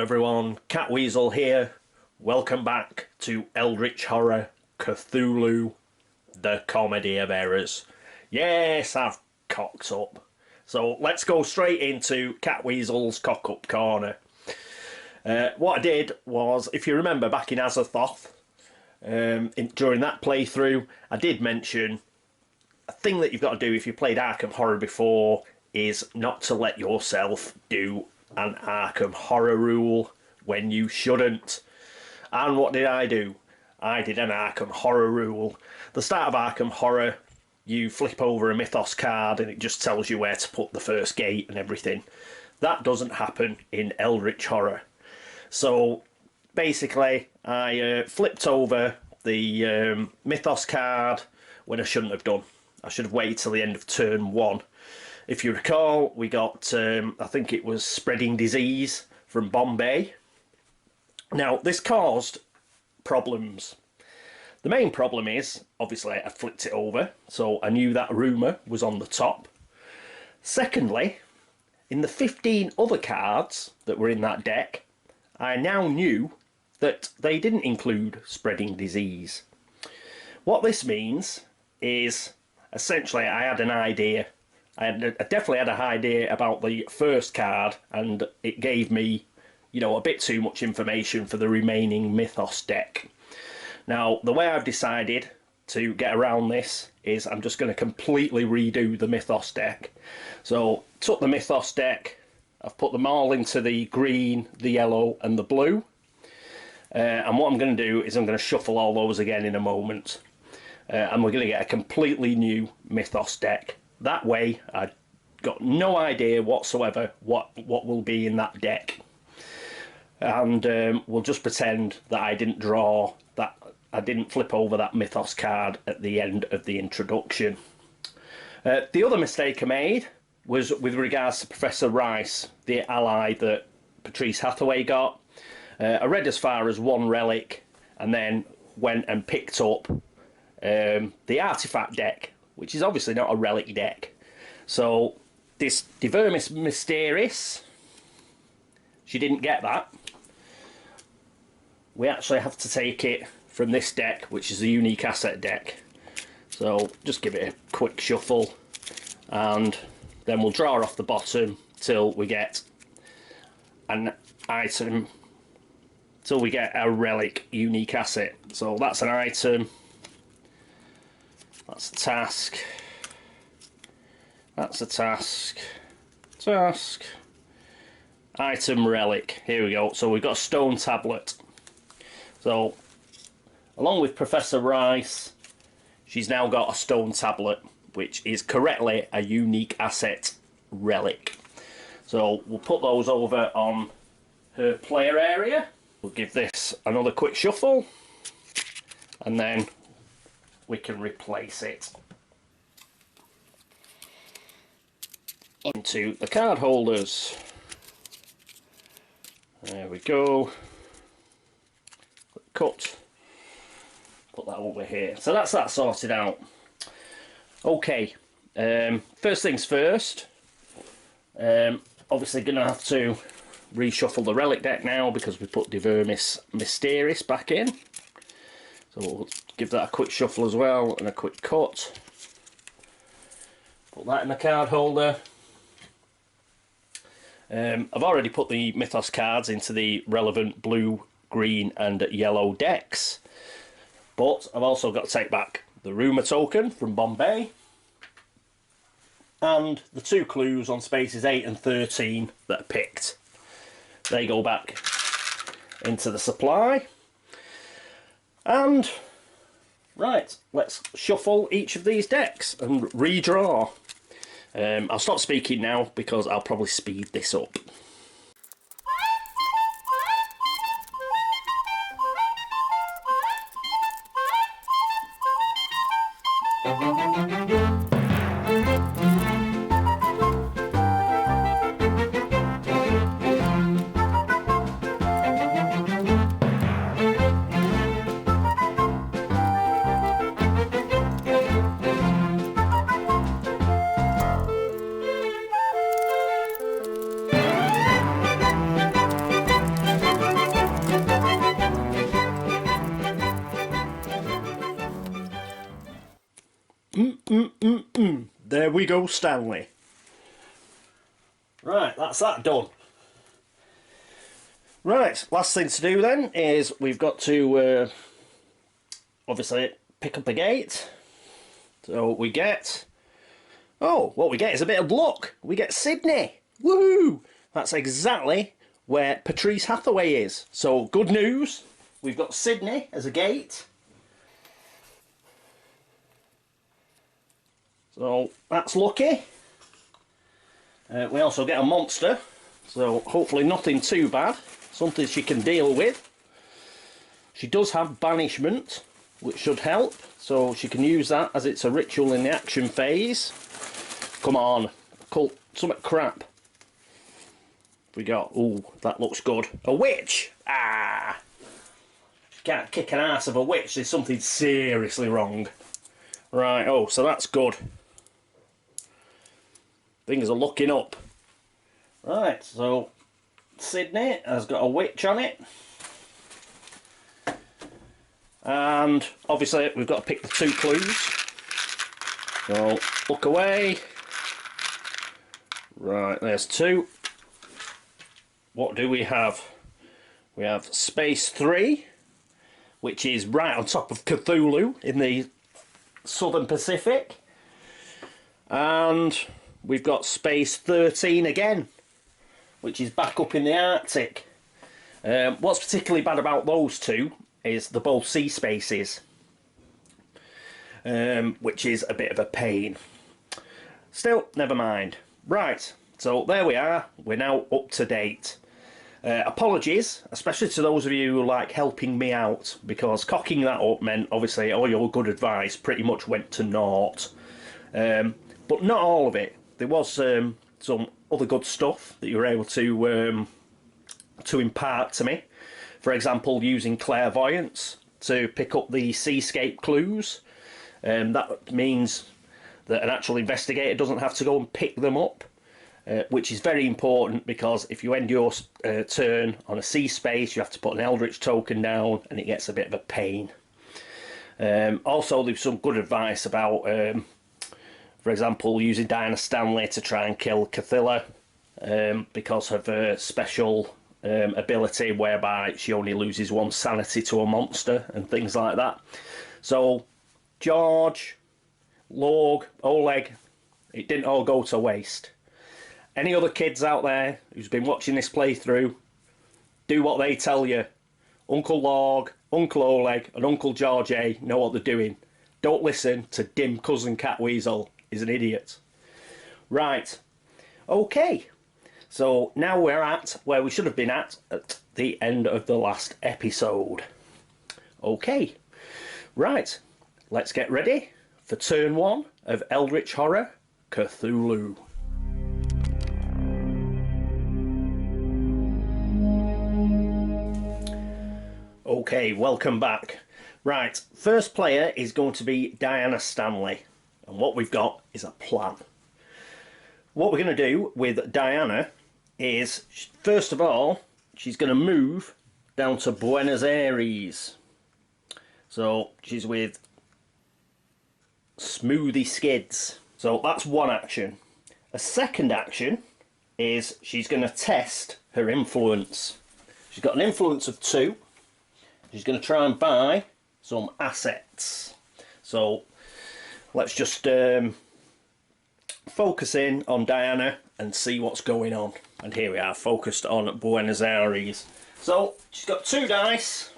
everyone, Catweazle here. Welcome back to Eldritch Horror Cthulhu, the Comedy of Errors. Yes, I've cocked up. So let's go straight into Catweazle's cock-up corner. What I did was, if you remember back in Azathoth, during that playthrough, I did mention a thing that you've got to do if you played Arkham Horror before is not to let yourself do an Arkham Horror rule when you shouldn't. And what did I do? I did an Arkham Horror rule. The start of Arkham Horror, you flip over a Mythos card and it just tells you where to put the first gate and everything. That doesn't happen in Eldritch Horror. So basically I flipped over the Mythos card when I shouldn't have done. I should have waited till the end of turn 1. If you recall, we got, I think it was Spreading Disease from Bombay. Now, this caused problems. The main problem is, obviously, I flipped it over, so I knew that rumour was on the top. Secondly, in the 15 other cards that were in that deck, I now knew that they didn't include Spreading Disease. What this means is, essentially, I had an idea. I definitely had an idea about the first card, and it gave me, you know, a bit too much information for the remaining Mythos deck. Now, the way I've decided to get around this is I'm just going to completely redo the Mythos deck. So, took the Mythos deck, I've put them all into the green, the yellow and the blue. And what I'm going to do is I'm going to shuffle all those again in a moment. And we're going to get a completely new Mythos deck. That way, I've got no idea whatsoever what will be in that deck. And we'll just pretend that I didn't draw that, I didn't flip over that Mythos card at the end of the introduction. The other mistake I made was with regards to Professor Rice, the ally that Patrice Hathaway got. I read as far as one relic and then went and picked up the artifact deck, which is obviously not a relic deck. So this Divermis Mysteris, she didn't get that. We actually have to take it from this deck, which is the unique asset deck. So just give it a quick shuffle and then we'll draw off the bottom till we get an item, till we get a relic unique asset. So that's an item. That's a task. That's a task. Task. Item relic. Here we go. So we've got a stone tablet. So, along with Professor Rice, she's now got a stone tablet, which is correctly a unique asset relic. So we'll put those over on her player area. We'll give this another quick shuffle, and then we can replace it into the card holders. There we go. Cut. Put that over here. So that's that sorted out. Okay. First things first. Obviously going to have to reshuffle the relic deck now because we put Divermis Mysteris back in. So we'll give that a quick shuffle as well and a quick cut. Put that in the card holder. I've already put the Mythos cards into the relevant blue, green and yellow decks. But I've also got to take back the rumour token from Bombay. And the 2 clues on spaces 8 and 13 that are picked. They go back into the supply. And, right, let's shuffle each of these decks and redraw. I'll stop speaking now because I'll probably speed this up. There we go, Stanley. Right, that's that done. Right, last thing to do then is we've got to obviously pick up a gate. So we get... Oh, what we get is a bit of luck. We get Sydney. Woohoo! That's exactly where Patrice Hathaway is. So good news. We've got Sydney as a gate. So that's lucky. We also get a monster. So hopefully nothing too bad. Something she can deal with. She does have banishment, which should help. So she can use that as it's a ritual in the action phase. Come on. Something crap. We got... Ooh, that looks good. A witch! Ah! She can't kick an ass of a witch. There's something seriously wrong. Right, oh, so that's good. Things are looking up. Right, so Sydney has got a witch on it. And obviously we've got to pick the 2 clues. So look away. Right, there's 2. What do we have? We have Space 3, which is right on top of Cthulhu in the Southern Pacific. And we've got Space 13 again, which is back up in the Arctic. What's particularly bad about those 2 is they're both sea spaces, which is a bit of a pain. Still, never mind. Right, so there we are. We're now up to date. Apologies, especially to those of you who like helping me out, because cocking that up meant obviously all your good advice pretty much went to naught. But not all of it. There was some other good stuff that you were able to impart to me. For example, using clairvoyance to pick up the seascape clues. That means that an actual investigator doesn't have to go and pick them up, which is very important, because if you end your turn on a sea space, you have to put an Eldritch token down, and it gets a bit of a pain. Also, there's some good advice about, for example, using Diana Stanley to try and kill Cthulhu, because of her special ability whereby she only loses 1 sanity to a monster and things like that. So, George, Lorg, Oleg, it didn't all go to waste. Any other kids out there who's been watching this playthrough, do what they tell you. Uncle Lorg, Uncle Oleg and Uncle George A know what they're doing. Don't listen to dim cousin Catweazle. He's an idiot. Right. Okay. So now we're at where we should have been at the end of the last episode. Okay. Right. Let's get ready for turn 1 of Eldritch Horror Cthulhu. Okay, welcome back. Right, first player is going to be Diana Stanley. And what we've got is a plan. What we're going to do with Diana is, first of all, she's going to move down to Buenos Aires. So she's with Smoothie Skids. So that's one action. A second action is she's going to test her influence. She's got an influence of 2. She's going to try and buy some assets. So let's just focus in on Diana and see what's going on. And here we are, focused on Buenos Aires. So she's got 2 dice.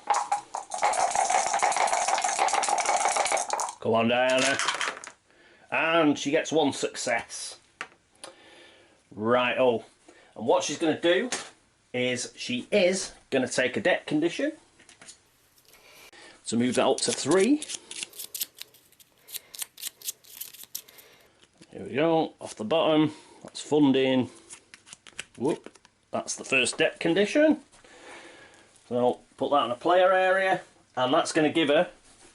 Come on, Diana. And she gets 1 success. Right, oh. And what she's going to do is she is going to take a deck condition. So move that up to 3. Here we go, off the bottom. That's funding. Whoop. That's the first deck condition. So put that in a player area, and that's going to give her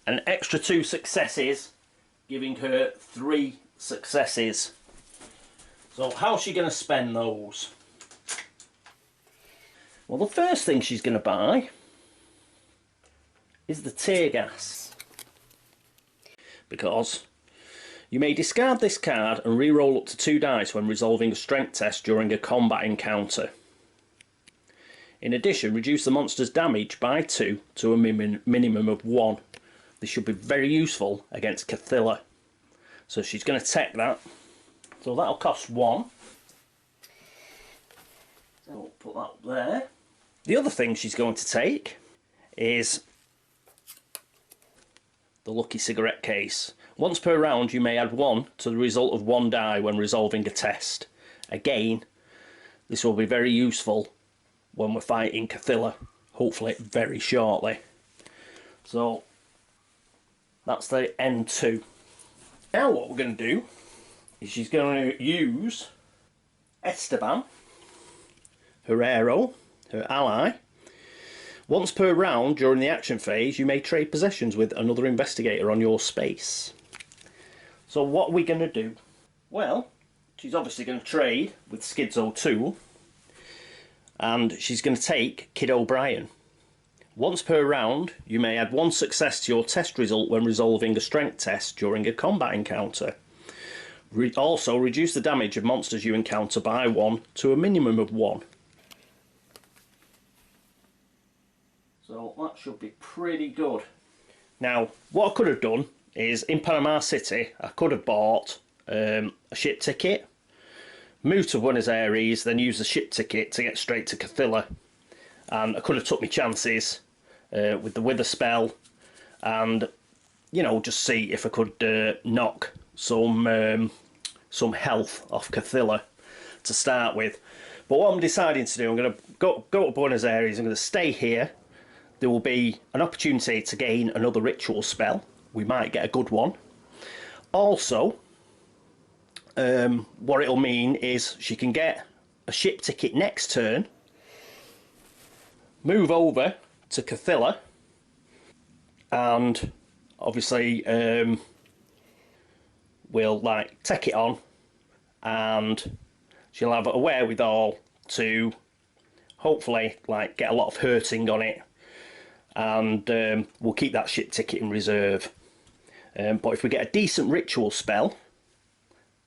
an extra 2 successes, giving her 3 successes. So how's she going to spend those? Well, the first thing she's going to buy is the tear gas, because You may discard this card and re-roll up to 2 dice when resolving a strength test during a combat encounter. In addition, reduce the monster's damage by 2 to a minimum of 1. This should be very useful against Cthulhu. So she's going to take that. So that'll cost 1. So we'll put that up there. The other thing she's going to take is the lucky cigarette case. Once per round you may add 1 to the result of 1 die when resolving a test. Again, this will be very useful when we're fighting Cthulhu, hopefully very shortly. So that's the N2. Now what we're going to do is she's going to use Esteban, her arrow, her ally. Once per round during the action phase you may trade possessions with another investigator on your space. So what are we going to do? Well, she's obviously going to trade with Skids O Toole, and she's going to take Kid O'Brien. Once per round you may add 1 success to your test result when resolving a strength test during a combat encounter. Also reduce the damage of monsters you encounter by 1 to a minimum of 1. So that should be pretty good. Now what I could have done is in Panama City I could have bought a ship ticket, moved to Buenos Aires, then used the ship ticket to get straight to Cthulhu. And I could have took my chances with the wither spell and, you know, just see if I could knock some health off Cthulhu to start with. But what I'm deciding to do, I'm going to go to Buenos Aires, I'm going to stay here. There will be an opportunity to gain another ritual spell. We might get a good one. Also, what it'll mean is she can get a ship ticket next turn, move over to Cthulhu, and obviously we'll like take it on, and she'll have a wherewithal to hopefully like get a lot of hurting on it, and we'll keep that ship ticket in reserve. But if we get a decent ritual spell,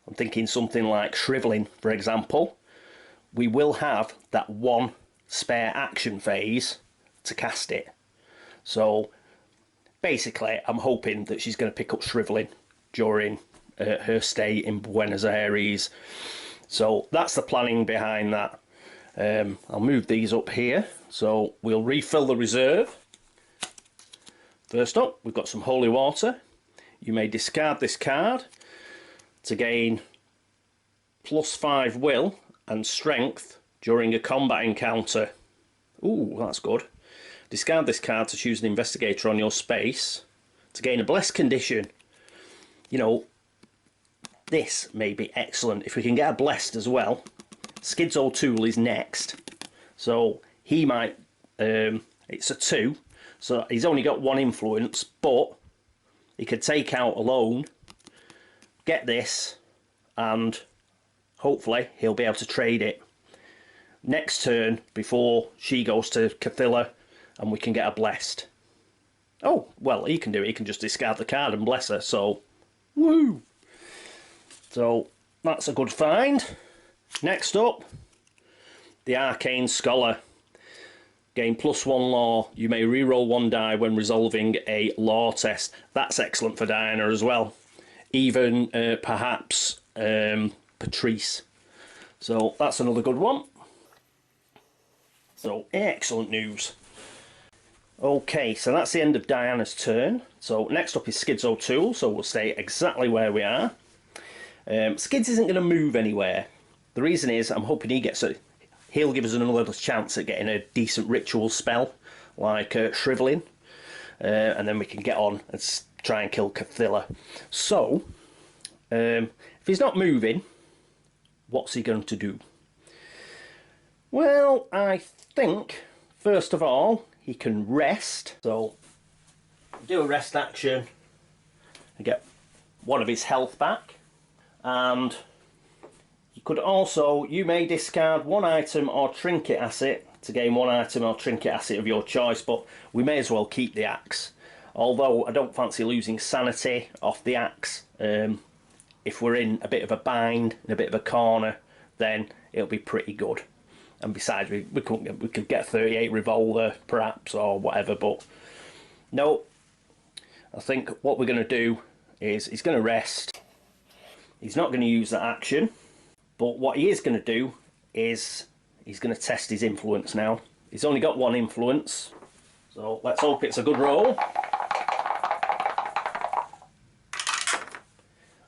I'm thinking something like shriveling, for example, we will have that 1 spare action phase to cast it. So basically I'm hoping that she's going to pick up shriveling during her stay in Buenos Aires. So that's the planning behind that. I'll move these up here so we'll refill the reserve. First up, we've got some holy water. You may discard this card to gain +5 will and strength during a combat encounter. Ooh, that's good. Discard this card to choose an investigator on your space to gain a blessed condition. You know, this may be excellent. If we can get a blessed as well. Skids O Toole is next. So he might, it's a 2. So he's only got 1 influence, but he could take out alone, get this, and hopefully he'll be able to trade it next turn before she goes to Cthulhu, and we can get her blessed. Oh, well, he can do it. He can just discard the card and bless her, so woo! So that's a good find. Next up, the Arcane Scholar. Gain +1 law. You may reroll 1 die when resolving a law test. That's excellent for Diana as well. Even perhaps Patrice. So that's another good one. So excellent news. Okay, so that's the end of Diana's turn. So next up is Skids O Toole, so we'll stay exactly where we are. Skids isn't going to move anywhere. The reason is I'm hoping he'll give us another chance at getting a decent ritual spell like shriveling, and then we can get on and try and kill Cthulhu. So if he's not moving, what's he going to do? Well, I think first of all he can rest. So do a rest action and get 1 of his health back, and you could also, you may discard 1 item or trinket asset to gain 1 item or trinket asset of your choice, but we may as well keep the axe. Although I don't fancy losing sanity off the axe. if we're in a bit of a bind, in a bit of a corner, then it'll be pretty good. And besides, we could get a 38 revolver perhaps or whatever, but no. I think what we're going to do is he's going to rest. He's not going to use that action, but what he is going to do is he's going to test his influence now. He's only got one influence, so let's hope it's a good roll.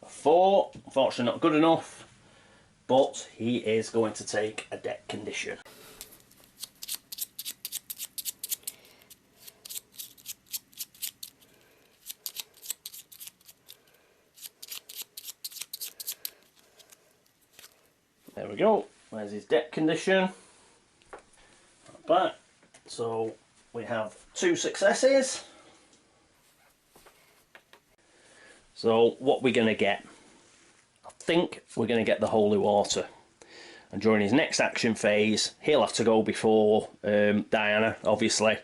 A 4, unfortunately not good enough, but he is going to take a deck condition. There we go, there's his deck condition. Back. So we have 2 successes. So what we're going to get, I think we're going to get the holy water. And during his next action phase, he'll have to go before Diana, obviously.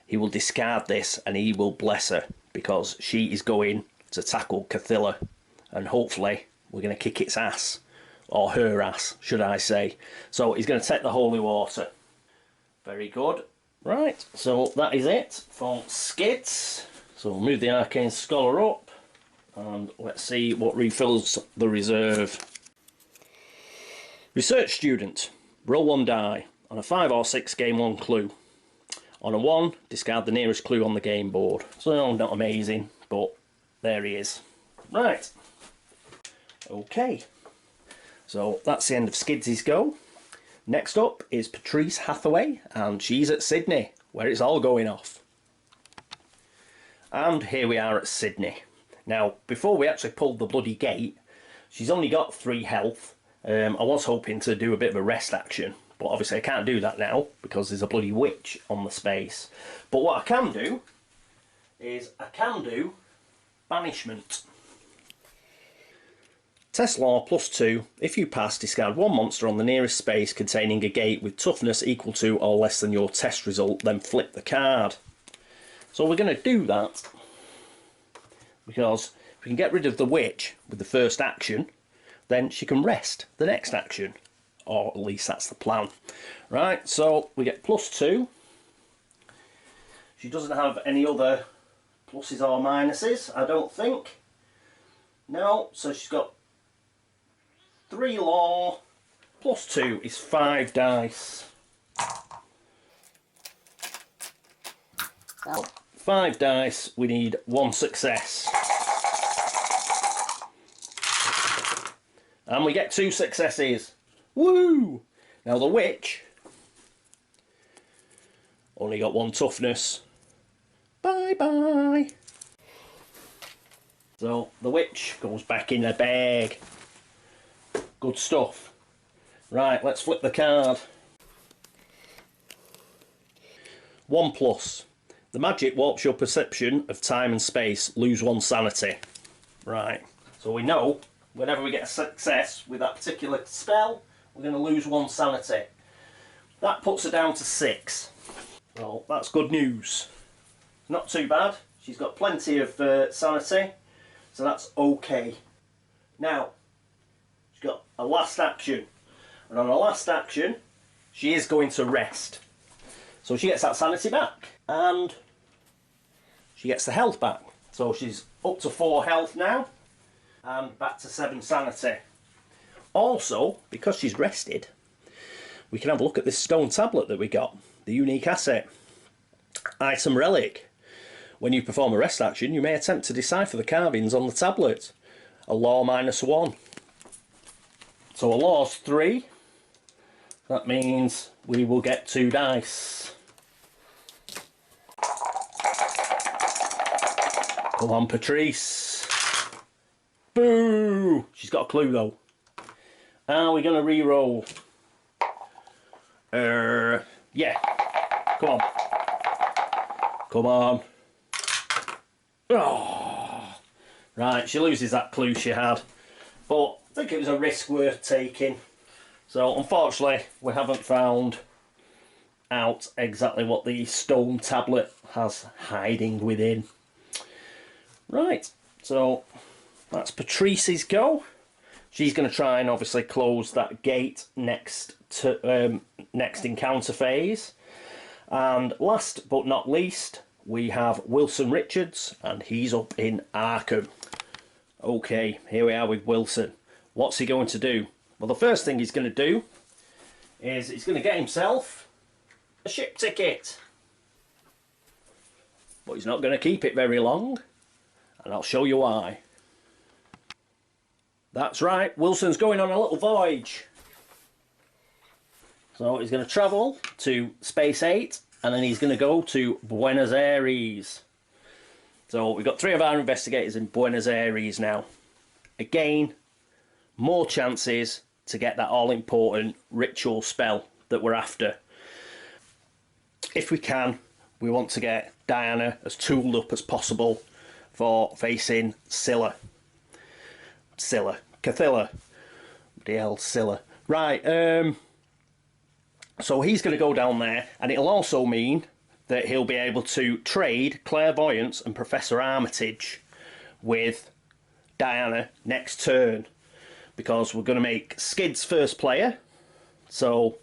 He will discard this and he will bless her, because she is going to tackle Cthulhu. And hopefully we're going to kick its ass. Or her ass, should I say. So he's going to take the holy water. Very good. Right, so that is it for Skids. So we'll move the Arcane Scholar up. And let's see what refills the reserve. Research student. Roll 1 die. On a 5 or 6, gain 1 clue. On a 1, discard the nearest clue on the game board. So not amazing, but there he is. Right. Okay. So that's the end of Skids' go. Next up is Patrice Hathaway, and she's at Sydney, where it's all going off. And here we are at Sydney. Now, before we actually pulled the bloody gate, she's only got 3 health. I was hoping to do a bit of a rest action, but obviously I can't do that now, because there's a bloody witch on the space. But what I can do is I can do banishment. Test law +2. If you pass, discard 1 monster on the nearest space containing a gate with toughness equal to or less than your test result, then flip the card. So we're going to do that because if we can get rid of the witch with the first action, then she can rest the next action. Or at least that's the plan. Right, so we get +2. She doesn't have any other pluses or minuses, I don't think. No, so she's got 3 law, +2 is 5 dice. 5 dice, we need 1 success. And we get 2 successes. Woo! Now the witch only got 1 toughness. Bye bye. So the witch goes back in the bag. Good stuff. Right, let's flip the card. 1+. The magic warps your perception of time and space. Lose 1 sanity. Right, so we know whenever we get a success with that particular spell, we're going to lose 1 sanity. That puts her down to 6. Well, that's good news. Not too bad. She's got plenty of sanity, so that's okay. Now, she's got a last action. And on her last action, she is going to rest. So she gets that sanity back. And she gets the health back. So she's up to 4 health now. And back to 7 sanity. Also, because she's rested, we can have a look at this stone tablet that we got. The unique asset. Item relic. When you perform a rest action, you may attempt to decipher the carvings on the tablet. A law -1. So a law's 3. That means we will get 2 dice. Come on, Patrice. Boo! She's got a clue though. Are we going to re-roll? Yeah. Come on. Come on. Oh. Right, she loses that clue she had. But I think it was a risk worth taking. So unfortunately, we haven't found out exactly what the stone tablet has hiding within. Right, so that's Patrice's go. She's going to try and obviously close that gate next to next encounter phase. And last but not least, we have Wilson Richards, and he's up in Arkham. Okay, here we are with Wilson. What's he going to do? Well, the first thing he's going to do is he's going to get himself a ship ticket. But he's not going to keep it very long, and I'll show you why. That's right, Wilson's going on a little voyage. So he's going to travel to Space 8, and then he's going to go to Buenos Aires. So we've got 3 of our investigators in Buenos Aires now. Again, more chances to get that all-important ritual spell that we're after. If we can, we want to get Diana as tooled up as possible for facing Cthulhu. Right, so he's going to go down there, and it'll also mean that he'll be able to trade Clairvoyance and Professor Armitage with Diana next turn, because we're going to make Skids first player, so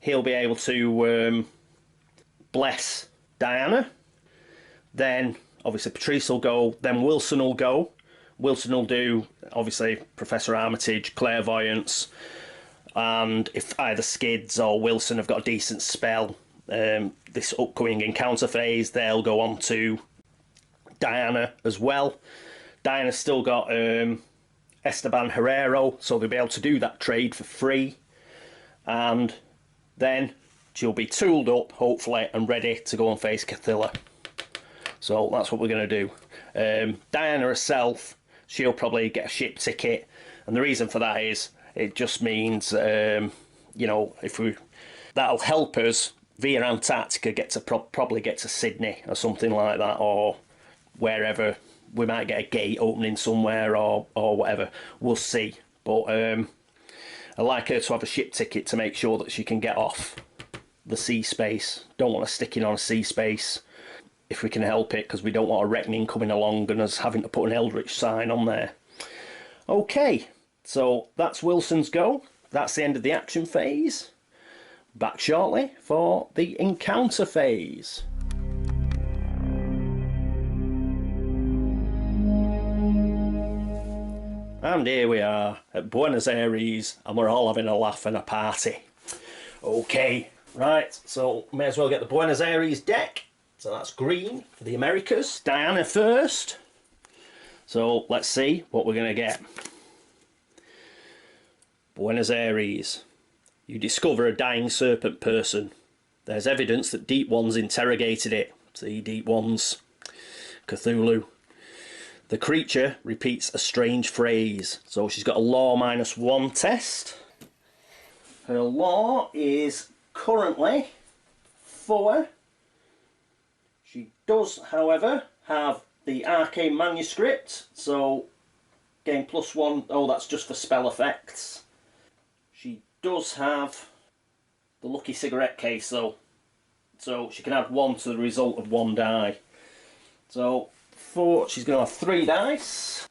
he'll be able to bless Diana. Then obviously Patrice will go, then Wilson will go. Wilson will do obviously Professor Armitage, Clairvoyance, and if either Skids or Wilson have got a decent spell this upcoming encounter phase, they'll go on to Diana as well. Diana's still got Esteban Herrero, so they'll be able to do that trade for free, and then she'll be tooled up hopefully and ready to go and face Cthulhu. So that's what we're going to do. Diana herself, she'll probably get a ship ticket, and the reason for that is it just means you know, that'll help us via Antarctica probably get to Sydney or something like that, or wherever. We might get a gate opening somewhere or whatever. We'll see. But I like her to have a ship ticket to make sure that she can get off the sea space. Don't want her sticking on a sea space if we can help it, because we don't want a reckoning coming along and us having to put an Eldritch sign on there. Okay, so that's Wilson's go. That's the end of the action phase. Back shortly for the encounter phase. And here we are at Buenos Aires, and we're all having a laugh and a party. Okay, right, so may as well get the Buenos Aires deck. So that's green for the Americas. Diana first. So let's see what we're going to get. Buenos Aires. You discover a dying serpent person. There's evidence that Deep Ones interrogated it. See, Deep Ones. Cthulhu. The creature repeats a strange phrase. So she's got a law -1 test. Her law is currently 4. She does, however, have the arcane manuscript, so gain +1. Oh, that's just for spell effects. She does have the lucky cigarette case though, so she can add 1 to the result of 1 die. So 4, she's going to have 3 dice.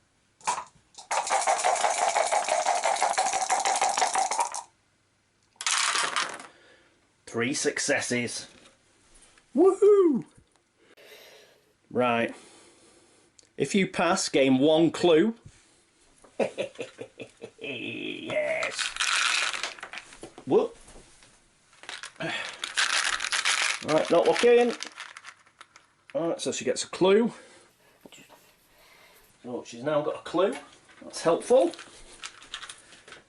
Three successes. Woohoo! Right. If you pass, gain 1 clue. Yes. Whoop. Right, not looking. Alright, so she gets a clue. So she's now got a clue. That's helpful.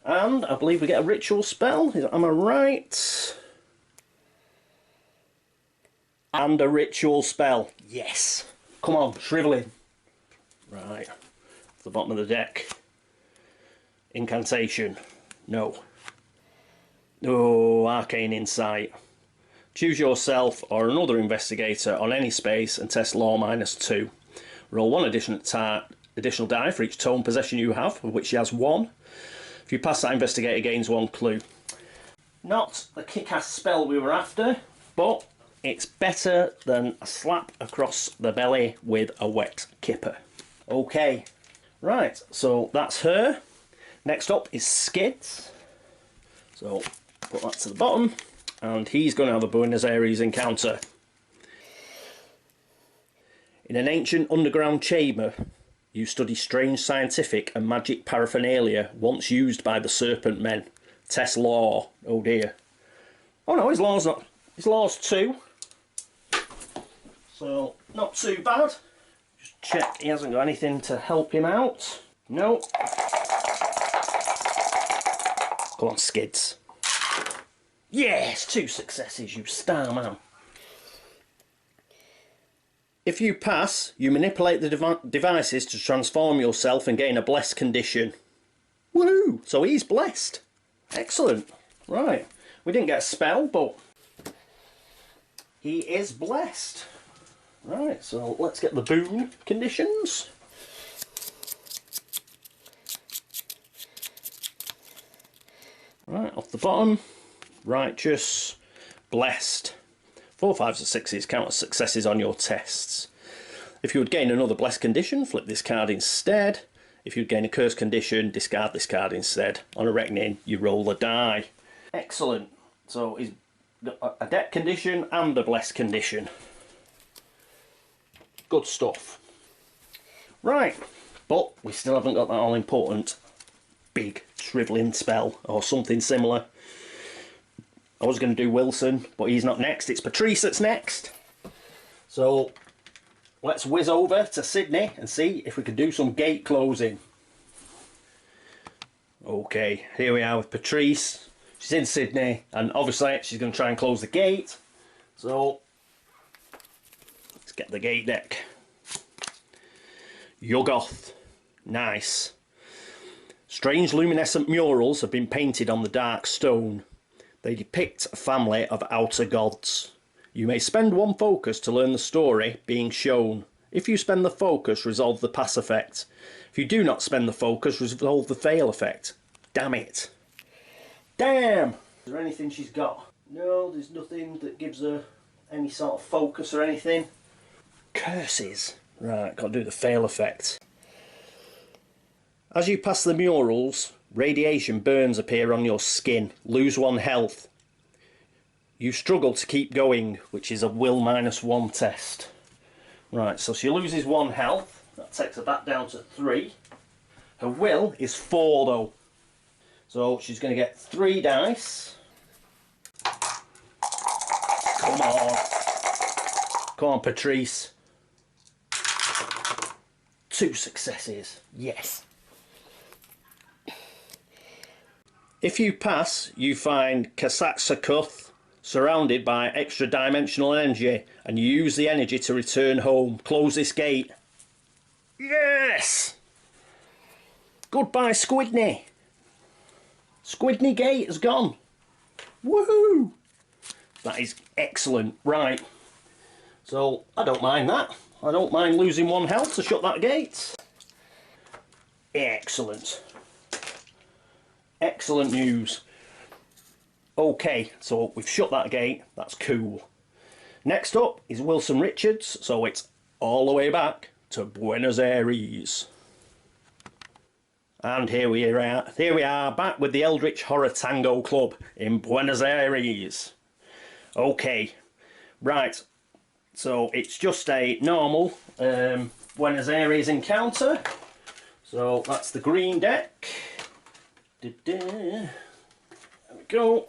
And I believe we get a ritual spell. Am I right? And a ritual spell. Yes. Come on, shriveling. Right. The bottom of the deck. Incantation. No. Oh, arcane insight. Choose yourself or another investigator on any space and test law -2. Roll 1 additional die for each tome possession you have, of which she has 1. If you pass, that investigator gains 1 clue. Not the kick-ass spell we were after, but it's better than a slap across the belly with a wet kipper. Okay, Right, so that's her. Next up is Skids. So put that to the bottom, and he's going to have a Buenos Aires encounter. In an ancient underground chamber, you study strange scientific and magic paraphernalia once used by the Serpent Men. Test law. Oh dear. Oh no, his law's not. His law's 2. So, not too bad. Just check he hasn't got anything to help him out. No. Come on, Skids. Yes, 2 successes, you star man. If you pass, you manipulate the devices to transform yourself and gain a blessed condition. Woohoo! So he's blessed. Excellent. Right. We didn't get a spell, but he is blessed. Right, so let's get the boon conditions. Right, off the bottom. Righteous. Blessed. 4, 5s and 6s count as successes on your tests. If you would gain another blessed condition, flip this card instead. If you would gain a cursed condition, discard this card instead. On a reckoning, you roll the die. Excellent. So he's got a deck condition and a blessed condition. Good stuff. Right, but we still haven't got that all important big shrivelling spell or something similar. I was going to do Wilson, but he's not next. It's Patrice that's next. So let's whiz over to Sydney and see if we can do some gate closing. Okay, here we are with Patrice. She's in Sydney, and obviously she's going to try and close the gate. So let's get the gate deck. Yuggoth. Nice. Strange luminescent murals have been painted on the dark stone. They depict a family of outer gods. You may spend 1 focus to learn the story being shown. If you spend the focus, resolve the pass effect. If you do not spend the focus, resolve the fail effect. Damn it. Damn! Is there anything she's got? No, there's nothing that gives her any sort of focus or anything. Curses. Right, got to do the fail effect. As you pass the murals, radiation burns appear on your skin. Lose 1 health. You struggle to keep going, which is a will -1 test. Right, so she loses 1 health. That takes her back down to 3. Her will is 4 though. So she's going to get 3 dice. Come on. Come on, Patrice. 2 successes. Yes. If you pass, you find Kasatsakuth surrounded by extra-dimensional energy, and you use the energy to return home. Close this gate. Yes! Goodbye, Squidney. Squidney Gate has gone. Woohoo! That is excellent. Right. So, I don't mind that. I don't mind losing 1 health to shut that gate. Excellent. Excellent news. Okay, so we've shut that gate. That's cool. Next up is Wilson Richards, so it's all the way back to Buenos Aires. And here we are back with the Eldritch Horror Tango Club in Buenos Aires. Okay, right, so it's just a normal Buenos Aires encounter. So that's the green deck. There we go.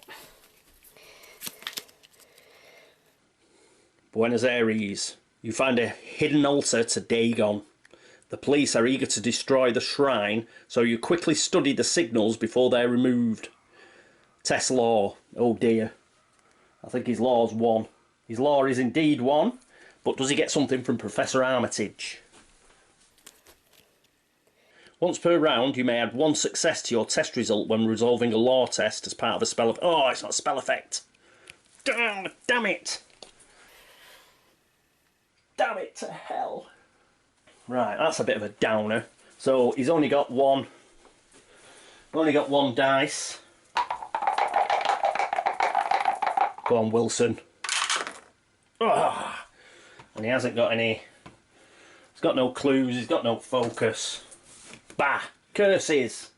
Buenos Aires. You find a hidden altar to Dagon. The police are eager to destroy the shrine, so you quickly study the signals before they're removed. Test law. Oh dear. I think his law's 1. His law is indeed 1, but does he get something from Professor Armitage? Once per round, you may add 1 success to your test result when resolving a law test as part of a spell. Oh, it's not a spell effect. Damn it. Damn it to hell. Right, that's a bit of a downer. So he's only got 1. Only got 1 dice. Go on, Wilson. Oh, and he hasn't got any. He's got no clues. He's got no focus. Bah! Curses!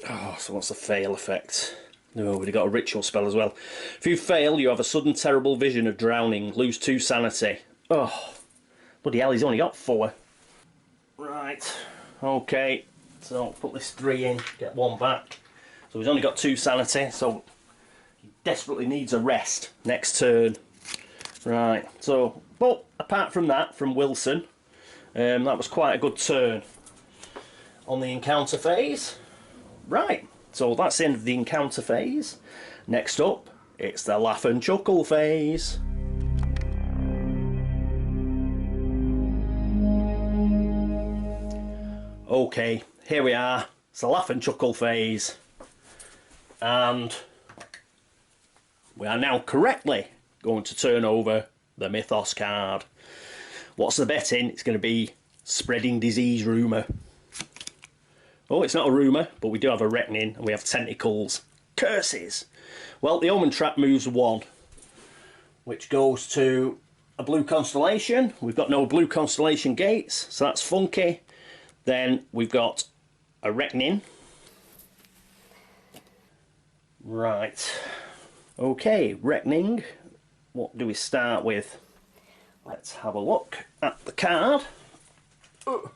Oh, so what's the fail effect? No, we've got a ritual spell as well. If you fail, you have a sudden terrible vision of drowning. Lose 2 sanity. Oh, bloody hell, he's only got 4. Right, okay. So put this 3 in, get 1 back. So he's only got 2 sanity, so he desperately needs a rest next turn. Right, so, but apart from that, from Wilson, that was quite a good turn on the encounter phase. Right, so that's the end of the encounter phase. Next up, it's the laugh and chuckle phase. Okay, here we are. It's the laugh and chuckle phase. And we are now correctly going to turn over the Mythos card. What's the bet in? It's going to be spreading disease rumour. Oh, it's not a rumour, but we do have a reckoning and we have tentacles. Curses! Well, the omen trap moves 1, which goes to a blue constellation. We've got no blue constellation gates, so that's funky. Then we've got a reckoning. Right. Okay, reckoning. What do we start with? Let's have a look at the card. It's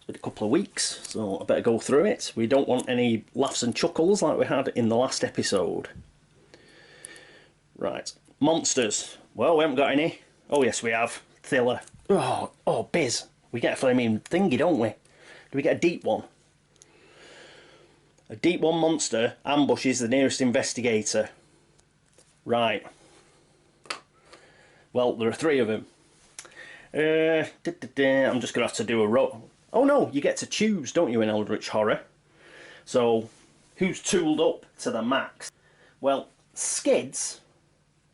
been a couple of weeks, so I better go through it. We don't want any laughs and chuckles like we had in the last episode. Right, monsters. Well, we haven't got any. Oh yes, we have. Thriller. Oh, Biz. We get a flaming thingy, don't we? Do we get a deep one? A deep one monster ambushes the nearest investigator. Right. Well, there are 3 of them. I'm just going to have to do a roll. Oh no, you get to choose, don't you, in Eldritch Horror? So, who's tooled up to the max? Well, Skids.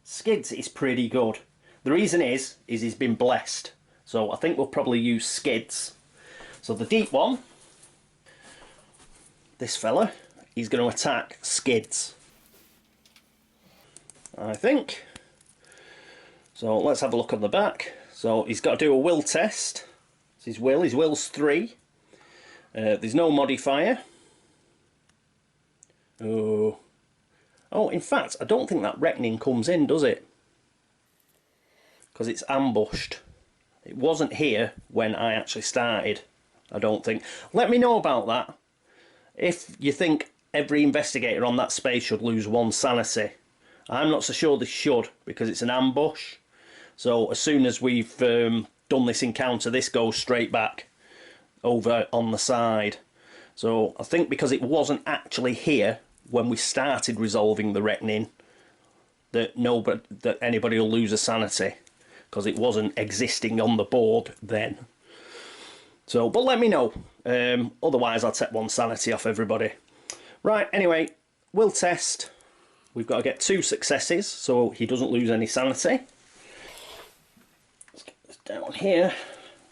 Skids is pretty good. The reason is he's been blessed. So I think we'll probably use Skids. So the deep one, this fella, he's going to attack Skids, I think. So let's have a look on the back. So he's got to do a will test. It's his will. His will's 3. There's no modifier. Oh, in fact, I don't think that reckoning comes in, does it? Because it's ambushed. It wasn't here when I actually started, I don't think. Let me know about that. If you think every investigator on that space should lose 1 sanity. I'm not so sure they should, because it's an ambush. So as soon as we've done this encounter, this goes straight back over on the side. So I think because it wasn't actually here when we started resolving the reckoning, that anybody will lose a sanity, because it wasn't existing on the board then. So, but let me know. Otherwise, I'll take 1 sanity off everybody. Right, anyway, will test. We've got to get 2 successes, so he doesn't lose any sanity. Let's get this down here.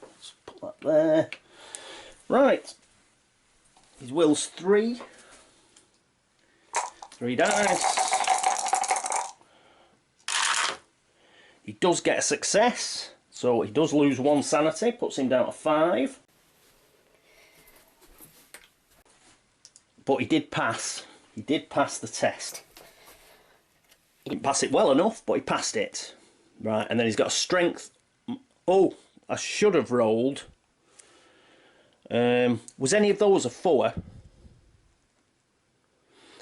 Let's put that there. Right. His will's 3. 3 dice. He does get a success, so he does lose 1 sanity, puts him down to 5. But he did pass. He did pass the test. He didn't pass it well enough, but he passed it. Right, and then he's got a strength. Oh, I should have rolled. Was any of those a 4?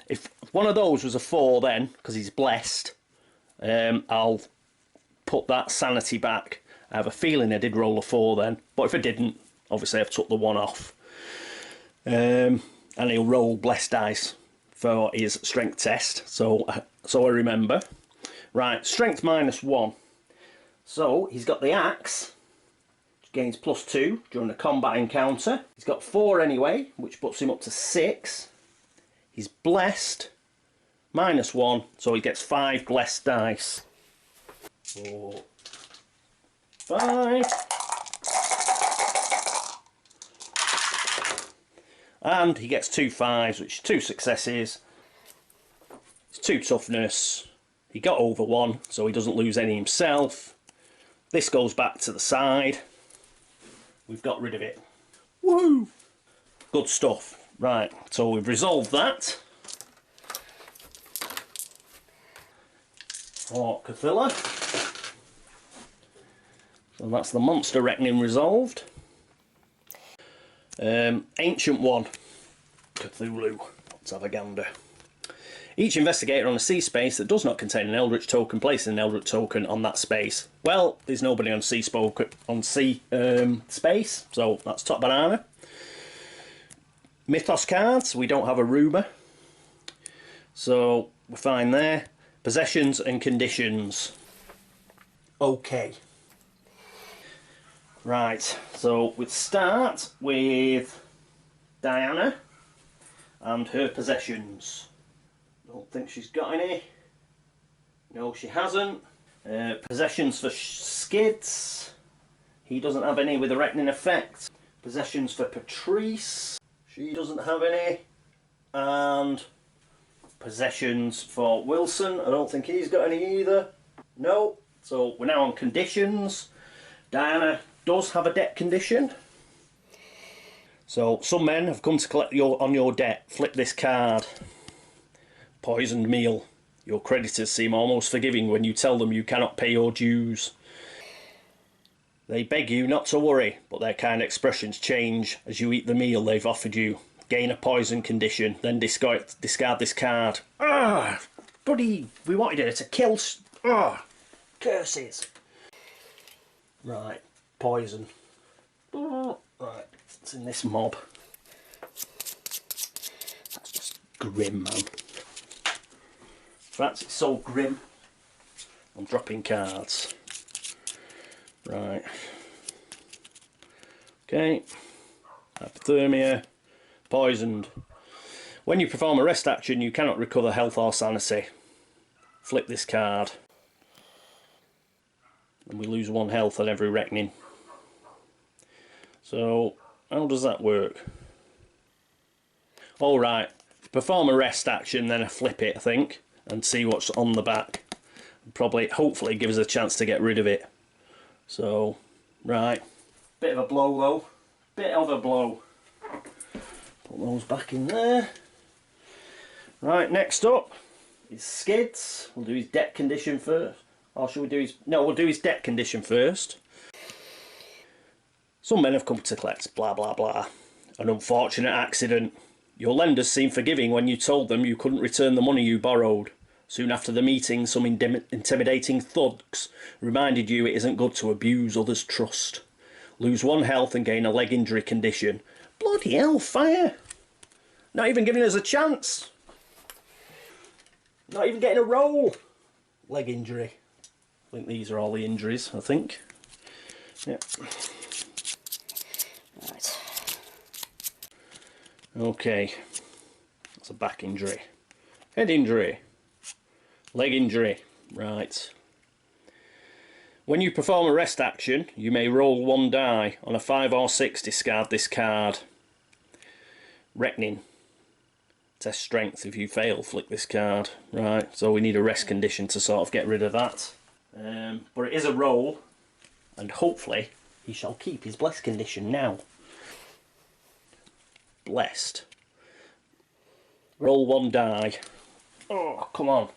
If one of those was a 4 then, because he's blessed, I'll put that sanity back. I have a feeling I did roll a 4 then, but if I didn't, obviously I've took the 1 off. And he'll roll blessed dice for his strength test, so I remember. Right, strength -1. So he's got the axe, which gains +2 during a combat encounter. He's got 4 anyway, which puts him up to 6. He's blessed, -1, so he gets 5 blessed dice. 4, 5. And he gets 2 5s, which is 2 successes. It's 2 toughness. He got over 1, so he doesn't lose any himself. This goes back to the side. we've got rid of it. Woohoo! Good stuff. Right, so we've resolved that. For Cthulhu. So that's the monster reckoning resolved. Ancient one. Cthulhu. Let's have a gander. Each investigator on a sea space that does not contain an Eldritch token places an Eldritch token on that space. Well, there's nobody on sea space, so that's top banana. Mythos cards, we don't have a rumour, so we're fine there. Possessions and conditions. Okay. Right, so we'll start with Diana and her possessions. Don't think she's got any. No, she hasn't. Possessions for Skids. He doesn't have any with a reckoning effect. Possessions for Patrice. She doesn't have any. And possessions for Wilson. I don't think he's got any either. No. So we're now on conditions. Diana does have a debt condition. So some men have come to collect on your debt. Flip this card. Poisoned meal. Your creditors seem almost forgiving when you tell them you cannot pay your dues. They beg you not to worry, but their kind expressions change as you eat the meal they've offered you. Gain a poison condition, then discard this card. Ah, buddy, we wanted her to kill. Ah, curses. Right, poison. Right, it's in this mob. That's just grim, man. In fact, it's so grim, I'm dropping cards. Right. Okay. Hypothermia. Poisoned. When you perform a rest action, you cannot recover health or sanity. Flip this card. And we lose 1 health on every reckoning. So, how does that work? Alright. Perform a rest action, then I flip it, I think. And see what's on the back. Probably, hopefully, give us a chance to get rid of it. So, right. Bit of a blow though. Bit of a blow. Put those back in there. Right, next up is Skids. We'll do his debt condition first. Or should we do his... No, we'll do his debt condition first. Some men have come to collect, blah blah blah. An unfortunate accident. Your lenders seemed forgiving when you told them you couldn't return the money you borrowed. Soon after the meeting, some intimidating thugs reminded you it isn't good to abuse others' trust. Lose 1 health and gain a leg injury condition. Bloody hell, fire! Not even giving us a chance. Not even getting a roll. Leg injury. I think these are all the injuries, I think. Yep. Right. Okay. That's a back injury. Head injury. Leg injury. Right. When you perform a rest action, you may roll 1 die. On a 5 or 6, discard this card. Reckoning. Test strength. If you fail, flick this card. Right, so we need a rest condition to sort of get rid of that. But it is a roll, and hopefully he shall keep his blessed condition now. Blessed. Roll 1 die. Oh, come on.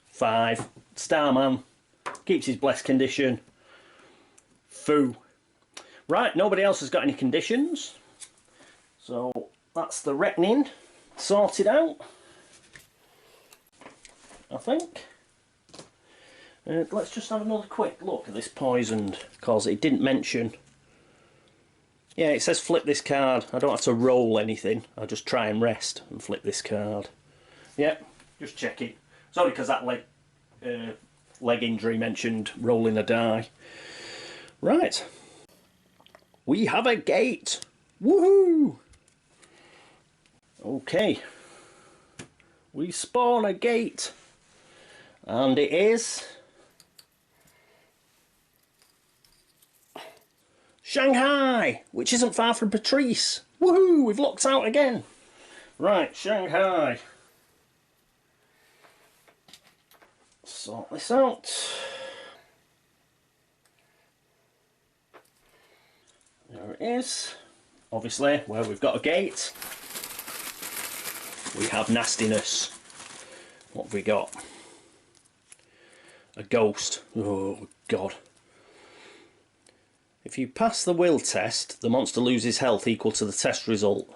5. Starman. Keeps his blessed condition. Foo. Right, nobody else has got any conditions. So that's the reckoning sorted out, I think. Let's just have another quick look at this poisoned, because it didn't mention. Yeah, it says flip this card. I don't have to roll anything. I'll just try and rest and flip this card. Yep, just checking. It's only because that leg injury mentioned rolling a die. Right. We have a gate. Woohoo! Okay. We spawn a gate. And it is... Shanghai! Which isn't far from Patrice. Woohoo! We've locked out again. Right, Shanghai. Sort this out. There it is. Obviously, where we've got a gate, we have nastiness. What have we got? A ghost. Oh, God. If you pass the will test, the monster loses health equal to the test result.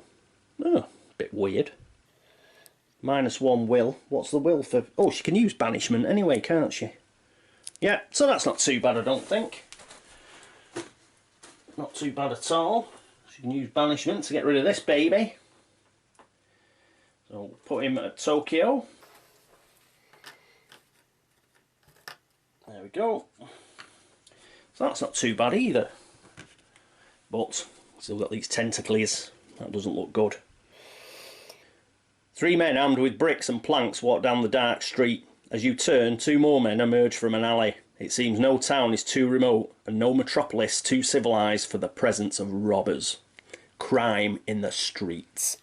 Oh, bit weird. -1 will. What's the will for? Oh, she can use banishment anyway, can't she? Yeah, so that's not too bad, I don't think. Not too bad at all. She can use banishment to get rid of this baby. So we'll put him at Tokyo. There we go. So that's not too bad either. But still got these tentacles. That doesn't look good. 3 men armed with bricks and planks walk down the dark street. As you turn, 2 more men emerge from an alley. It seems no town is too remote and no metropolis too civilised for the presence of robbers. Crime in the streets.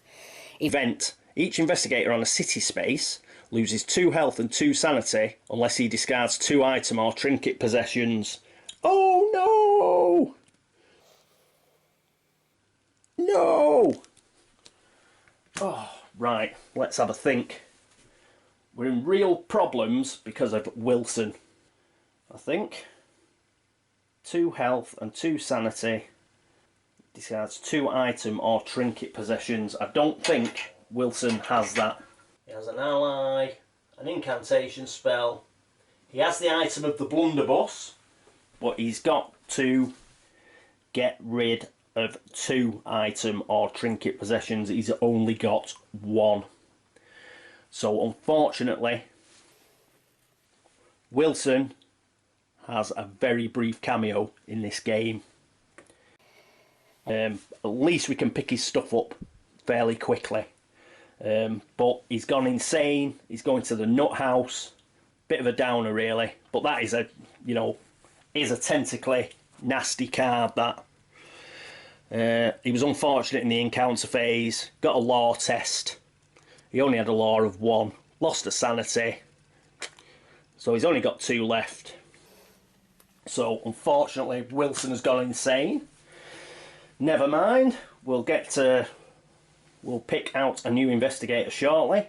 Event. Each investigator on a city space loses 2 health and 2 sanity unless he discards 2 item or trinket possessions. Oh no! No! Oh, right, let's have a think. We're in real problems because of Wilson, I think. 2 health and 2 sanity. Discards 2 item or trinket possessions. I don't think Wilson has that. He has an ally, an incantation spell. He has the item of the blunderbuss, but he's got to get rid of 2 item or trinket possessions. He's only got 1. So unfortunately, Wilson has a very brief cameo in this game. At least we can pick his stuff up fairly quickly. But he's gone insane. He's going to the nut house. Bit of a downer really, but that is a, you know, is a tentacly nasty card. That he was unfortunate in the encounter phase. Got a law test. He only had a law of 1. Lost a sanity. So he's only got 2 left. So unfortunately Wilson has gone insane. Never mind. We'll pick out a new investigator shortly.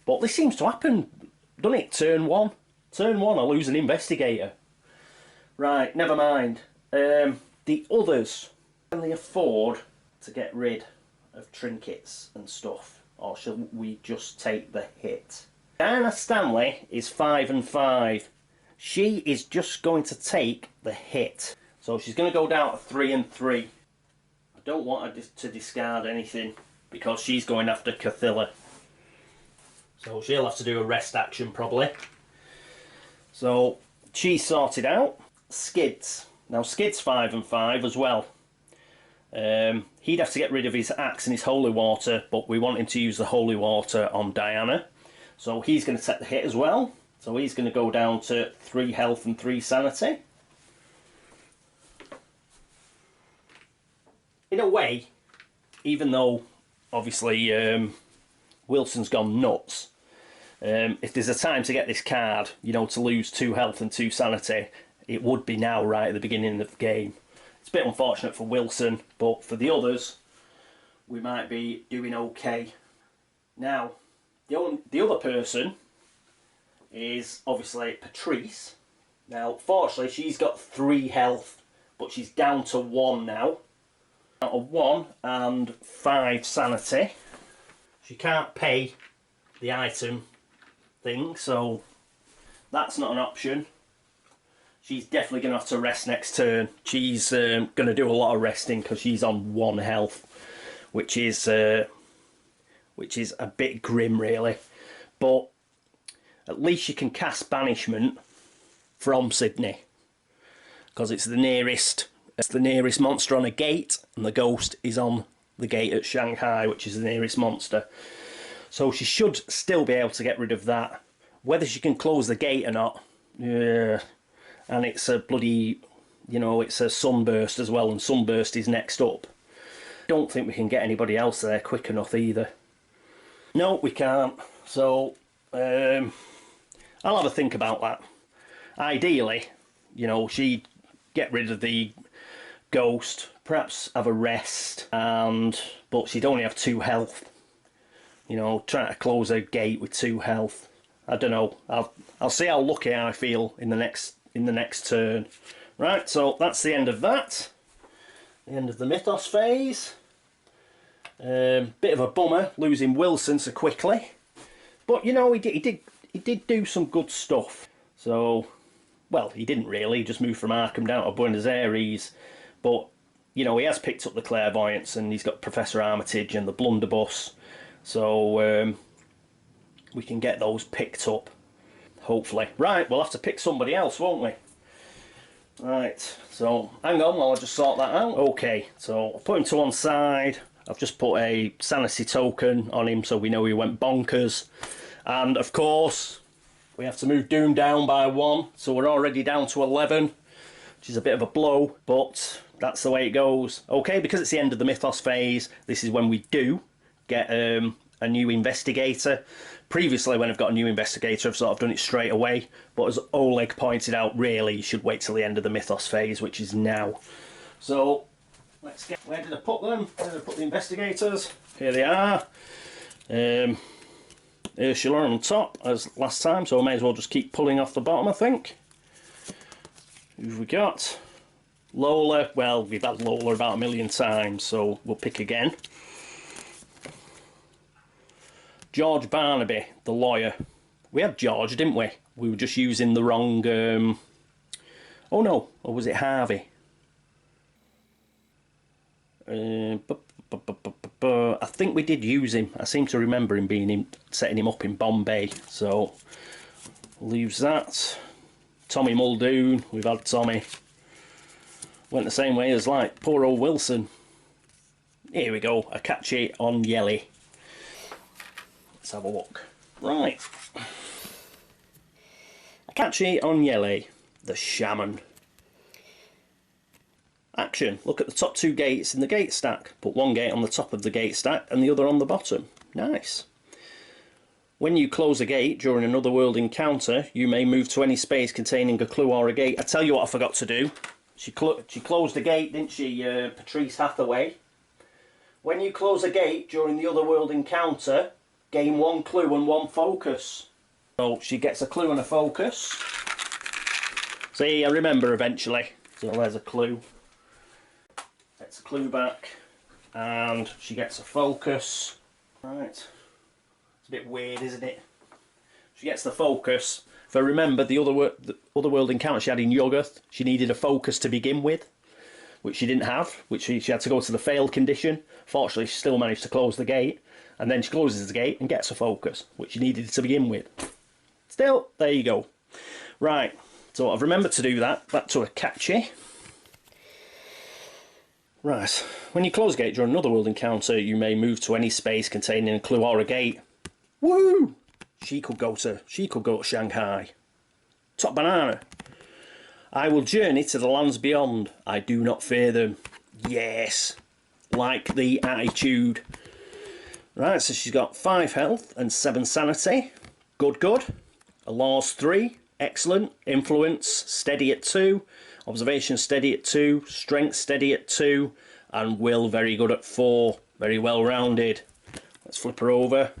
But this seems to happen, doesn't it? Turn 1. Turn 1 I lose an investigator. Right, never mind. The others, can they afford to get rid of trinkets and stuff? Or shall we just take the hit? Diana Stanley is 5 and 5. She is just going to take the hit. So she's going to go down to 3 and 3. I don't want her to discard anything because she's going after Cthulhu. So she'll have to do a rest action probably. So she's sorted out. Skids. Now Skids 5 and 5 as well. He'd have to get rid of his axe and his holy water, but we want him to use the holy water on Diana. So he's going to take the hit as well. So he's going to go down to 3 health and 3 sanity. In a way, even though obviously Wilson's gone nuts, if there's a time to get this card, you know, to lose 2 health and 2 sanity, it would be now, right at the beginning of the game. It's a bit unfortunate for Wilson, but for the others, we might be doing okay. Now, the other person is obviously Patrice. Now, fortunately, she's got 3 health, but she's down to 1 now. Down to 1 and 5 sanity. She can't pay the item thing, so that's not an option. She's definitely going to have to rest next turn. She's going to do a lot of resting because she's on 1 health, which is a bit grim, really. But at least she can cast banishment from Sydney because it's the nearest monster on a gate, and the ghost is on the gate at Shanghai, which is the nearest monster. So she should still be able to get rid of that. Whether she can close the gate or not, yeah. And it's a bloody, you know, it's a sunburst as well, and sunburst is next up. Don't think we can get anybody else there quick enough either. No, we can't. So I'll have a think about that. Ideally, you know, she'd get rid of the ghost, perhaps have a rest, but she'd only have 2 health. You know, trying to close her gate with 2 health. I don't know. I'll see how lucky I feel in the next turn. Right, so that's the end of that. The end of the Mythos phase. Bit of a bummer losing Wilson so quickly, but you know he did do some good stuff. So, well, he didn't really. He just moved from Arkham down to Buenos Aires, but you know he has picked up the clairvoyance and he's got Professor Armitage and the blunderbuss. So we can get those picked up, hopefully. Right, we'll have to pick somebody else, won't we? Right, so hang on while I just sort that out. Okay, so I'll put him to one side. I've just put a sanity token on him so we know he went bonkers. And of course, we have to move Doom down by 1, so we're already down to 11, which is a bit of a blow, but that's the way it goes. Okay, because it's the end of the Mythos phase, this is when we do get a new investigator. Previously, when I've got a new investigator, I've sort of done it straight away, but as Oleg pointed out, really you should wait till the end of the Mythos phase, which is now. So let's get, where did I put them? Where did I put the investigators? Here they are. Ursula on top as last time, so I may as well just keep pulling off the bottom, I think. Who've we got? Lola. Well, we've had Lola about 1,000,000 times, so we'll pick again. George Barnaby, the lawyer. We had George, didn't we? We were just using the wrong... Oh no, or was it Harvey? I think we did use him. I seem to remember him being setting him up in Bombay, so we'll use that. Tommy Muldoon, we've had Tommy. Went the same way as like poor old Wilson. Here we go, a catchy on Yelly. Let's have a look. Right. Catchy on Yelly, the shaman. Action. Look at the top 2 gates in the gate stack. Put one gate on the top of the gate stack and the other on the bottom. Nice. When you close a gate during another world encounter, you may move to any space containing a clue or a gate. I tell you what I forgot to do. She closed the gate, didn't she, Patrice Hathaway? When you close a gate during the other world encounter, gain 1 clue and 1 focus. So she gets a clue and a focus. See, I remember eventually. So there's a clue. Gets a clue back, and she gets a focus. Right, it's a bit weird, isn't it? She gets the focus. If I remember the other world encounter she had in Yoggoth, she needed a focus to begin with, which she didn't have, which she had to go to the failed condition. Fortunately, she still managed to close the gate, and then she closes the gate and gets a focus, which she needed to begin with. Still, there you go. Right, so I've remembered to do that. Back to a catchy. Right, when you close a gate during another world encounter, you may move to any space containing a clue or a gate. Woo! She could go to Shanghai. Top banana. I will journey to the lands beyond. I do not fear them. Yes, like the attitude. Right, so she's got 5 health and 7 sanity. Good, good. A laws 3. Excellent. Influence steady at 2. Observation steady at 2, strength steady at 2, and will very good at 4. Very well rounded. Let's flip her over.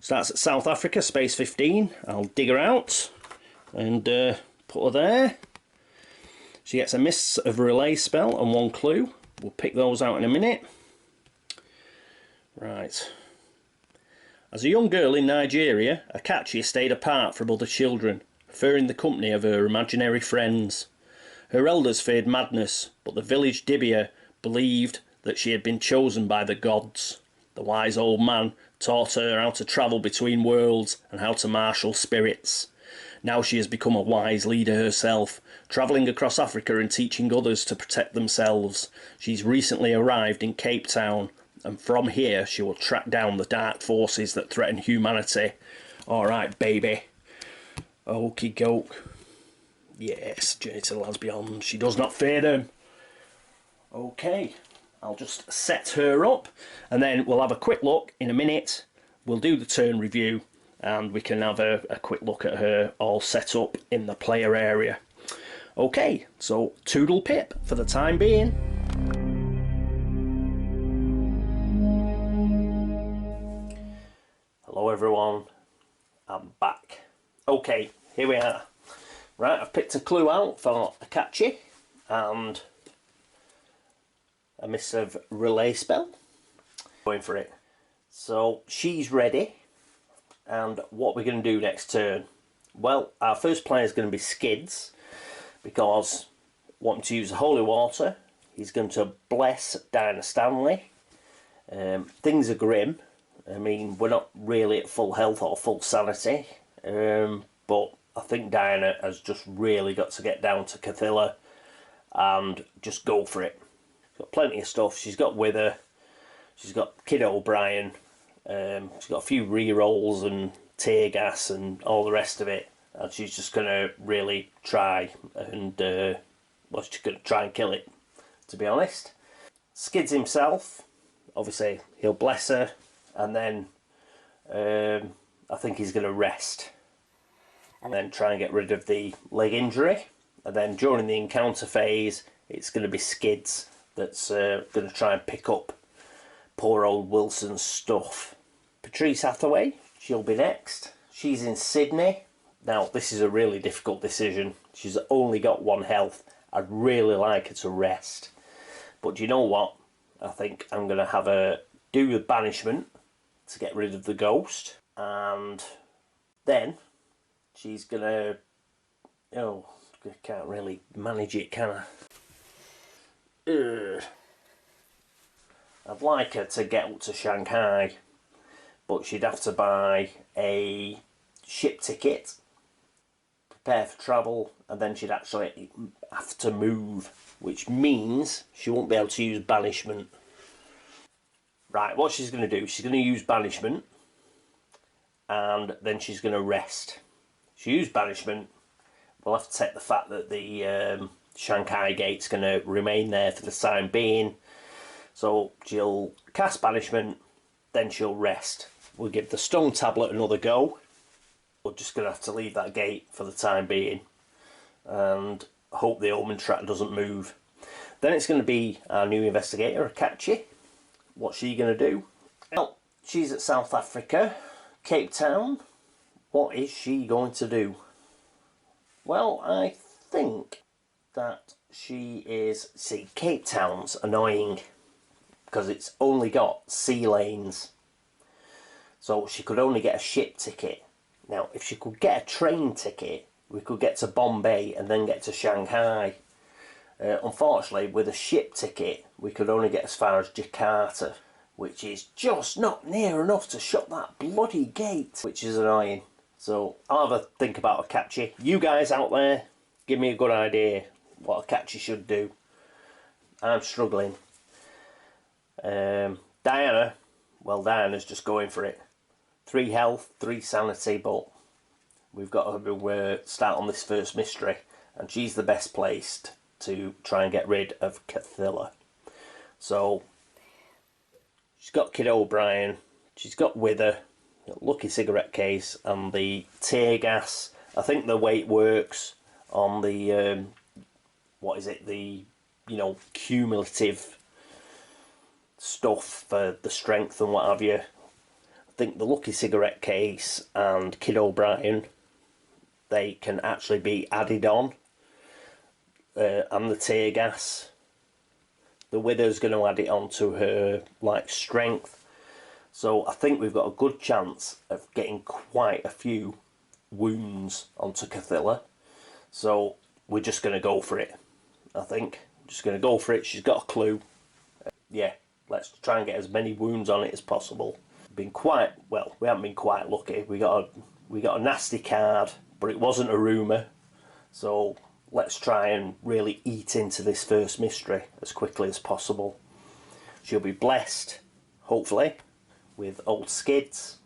Starts at South Africa, space 15. I'll dig her out and put her there. She gets a Mists of Relay spell and 1 clue. We'll pick those out in a minute. Right. As a young girl in Nigeria, Akachi stayed apart from other children, preferring the company of her imaginary friends. Her elders feared madness, but the village Dibia believed that she had been chosen by the gods. The wise old man taught her how to travel between worlds and how to marshal spirits. Now she has become a wise leader herself, travelling across Africa and teaching others to protect themselves. She's recently arrived in Cape Town, and from here she will track down the dark forces that threaten humanity. Alright, baby. Okie doke. Yes, journey to the lands beyond. She does not fear them. Okay, I'll just set her up, and then we'll have a quick look in a minute. We'll do the turn review, and we can have a quick look at her all set up in the player area. Okay, so Toodle Pip for the time being. Hello everyone, I'm back. Okay, here we are. Right, I've picked a clue out for a catchy and a missive relay spell. Going for it. So she's ready, and what we're going to do next turn? Well, our first player is going to be Skids, because wanting to use the holy water, he's going to bless Diana Stanley. Things are grim. I mean, we're not really at full health or full sanity, but I think Diana has just really got to get down to Cthulhu and just go for it. She's got plenty of stuff. She's got Wither, she's got Kid O'Brien, she's got a few re-rolls and tear gas and all the rest of it, and she's just going to really try and, well, she's going to try and kill it, to be honest. Skids himself, obviously he'll bless her, and then I think he's going to rest and then try and get rid of the leg injury, and then during the encounter phase it's going to be Skids that's going to try and pick up poor old Wilson's stuff. Patrice Hathaway, she'll be next. She's in Sydney. Now this is a really difficult decision. She's only got 1 health. I'd really like her to rest, but do you know what? I think I'm going to have her do the banishment to get rid of the ghost, and then she's gonna, oh, I can't really manage it, can I? I'd like her to get up to Shanghai, but she'd have to buy a ship ticket, prepare for travel, and then she'd actually have to move, which means she won't be able to use banishment. Right, what she's going to do, she's going to use banishment, and then she's going to rest. She used banishment. We'll have to take the fact that the Shanghai gate's going to remain there for the time being. So she'll cast banishment, then she'll rest. We'll give the stone tablet another go. We're just going to have to leave that gate for the time being and hope the omen track doesn't move. Then it's going to be our new investigator, Akachi. What's she going to do? Well, she's at South Africa, Cape Town. What is she going to do? Well, I think that she is... See, Cape Town's annoying because it's only got sea lanes. So she could only get a ship ticket. Now, if she could get a train ticket, we could get to Bombay and then get to Shanghai. Unfortunately, with a ship ticket, we could only get as far as Jakarta, which is just not near enough to shut that bloody gate, which is annoying. So I'll have a think about a catchy. You guys out there, give me a good idea what a catchy should do. I'm struggling. Diana, well, Diana's just going for it. 3 health, 3 sanity, but we've got to start on this first mystery, and she's the best placed to try and get rid of Cthulhu. So she's got Kid O'Brien, she's got Wither, lucky cigarette case, and the tear gas. I think the way it works on the what is it, the, you know, cumulative stuff for the strength and what have you. I think the lucky cigarette case and Kid O'Brien, they can actually be added on. And the tear gas, the Wither's going to add it on to her like strength. So I think we've got a good chance of getting quite a few wounds onto Cthulhu. So we're just going to go for it. I think just going to go for it. She's got a clue. Yeah, let's try and get as many wounds on it as possible. Been quite well. We haven't been quite lucky. We got a nasty card, but it wasn't a rumour. So let's try and really eat into this first mystery as quickly as possible. She'll be blessed, hopefully, with old Skids.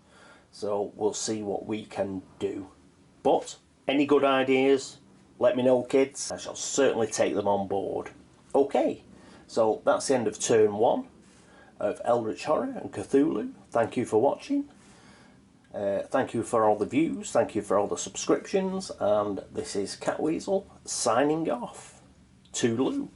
So we'll see what we can do. But any good ideas, let me know, kids. I shall certainly take them on board. Okay, so that's the end of turn 1 of Eldritch Horror and Cthulhu. Thank you for watching. Thank you for all the views, thank you for all the subscriptions, and this is Catweazle signing off. Toodaloo.